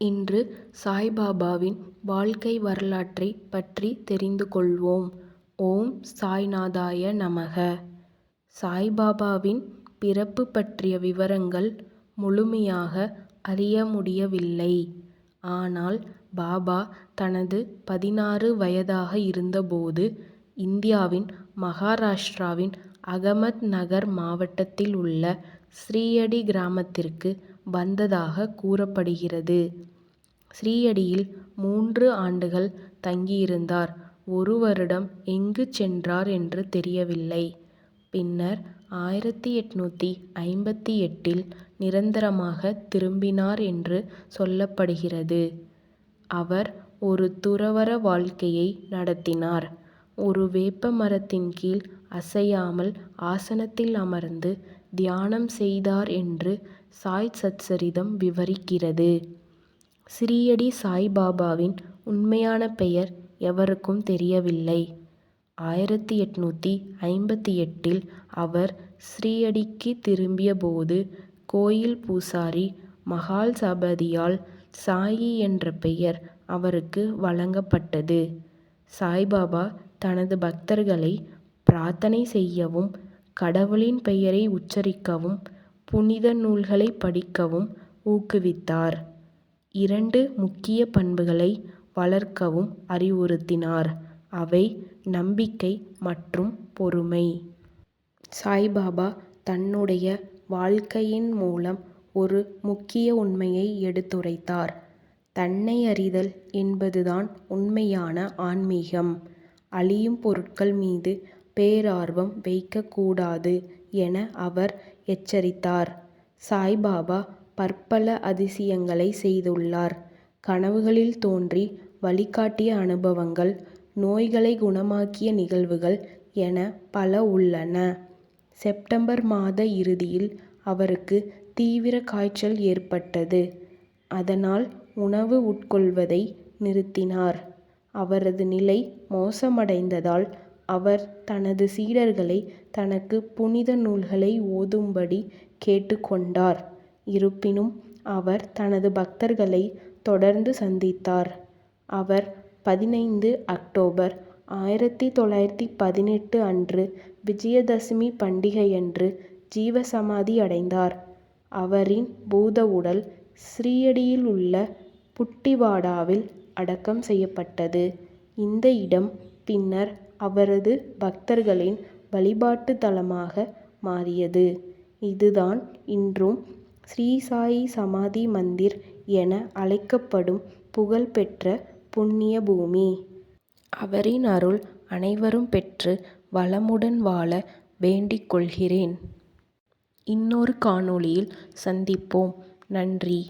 இன்று சாய்பாபாவின் வாழ்க்கை வரலாற்றை பற்றி தெரிந்து கொள்வோம். ஓம் சாய்நாதாய நமக. சாய்பாபாவின் பிறப்பு பற்றிய விவரங்கள் முழுமையாக அறிய முடியவில்லை. ஆனால் பாபா தனது 16 வயதாக இருந்தபோது இந்தியாவின் மகாராஷ்டிராவின் அகமத் நகர் மாவட்டத்தில் உள்ள ஸ்ரீயடி கிராமத்திற்கு வந்ததாக கூறப்படுகிறது. ஸ்ரீயடியில் 3 ஆண்டுகள் தங்கியிருந்தார். 1 வருடம் எங்கு சென்றார் என்று தெரியவில்லை. பின்னர் 1858 நிரந்தரமாக திரும்பினார் என்று சொல்லப்படுகிறது. அவர் ஒரு துறவற வாழ்க்கையை நடத்தினார். ஒரு வேப்ப மரத்தின் கீழ் அசையாமல் ஆசனத்தில் அமர்ந்து தியானம் செய்தார் என்று சாய் சச்சரிதம் விவரிக்கிறது. ஸ்ரீயடி சாய்பாபாவின் உண்மையான பெயர் எவருக்கும் தெரியவில்லை. 1858 அவர் ஸ்ரீயடிக்கு திரும்பிய போது கோயில் பூசாரி மகால் சபதியால் சாயி என்ற பெயர் அவருக்கு வழங்கப்பட்டது. சாய்பாபா தனது பக்தர்களை பிரார்த்தனை செய்யவும், கடவுளின் பெயரை உச்சரிக்கவும், புனித நூல்களை படிக்கவும் ஊக்குவித்தார். 2 முக்கிய பண்புகளை வளர்க்கவும் அறிவுறுத்தினார். அவை நம்பிக்கை மற்றும் பொறுமை. சாய்பாபா தன்னுடைய வாழ்க்கையின் மூலம் ஒரு முக்கிய உண்மையை எடுத்துரைத்தார். தன்னை அறிதல் என்பதுதான் உண்மையான ஆன்மீகம். அழியும் பொருட்கள் மீது பேரார்வம் வைக்கக்கூடாது என அவர் எச்சரித்தார். சாய்பாபா பற்பல அதிசயங்களை செய்துள்ளார். கனவுகளில் தோன்றி வழிகாட்டிய அனுபவங்கள், நோய்களை குணமாக்கிய நிகழ்வுகள் என பல உள்ளன. செப்டம்பர் மாத இறுதியில் அவருக்கு தீவிர காய்ச்சல் ஏற்பட்டது. அதனால் உணவு உட்கொள்வதை நிறுத்தினார். அவரது நிலை மோசமடைந்ததால் அவர் தனது சீடர்களை தனக்கு புனித நூல்களை ஓதும்படி கேட்டுக்கொண்டார். இருப்பினும் அவர் தனது பக்தர்களை தொடர்ந்து சந்தித்தார். அவர் 15 அக்டோபர் 1918 அன்று விஜயதசமி பண்டிகையன்று ஜீவசமாதி அடைந்தார். அவரின் பூத உடல் ஸ்ரீயடியில் உள்ள புட்டிவாடாவில் அடக்கம் செய்யப்பட்டது. இந்த இடம் பின்னர் அவரது பக்தர்களின் வழிபாட்டு தலமாக மாறியது. இதுதான் இன்றும் ஸ்ரீ சாயி சமாதி மந்திர் என அழைக்கப்படும் புகழ்பெற்ற புண்ணிய பூமி. அவரின் அருள் அனைவரும் பெற்று வளமுடன் வாழ வேண்டிக் கொள்கிறேன். இன்னொரு காணொளியில் சந்திப்போம். நன்றி.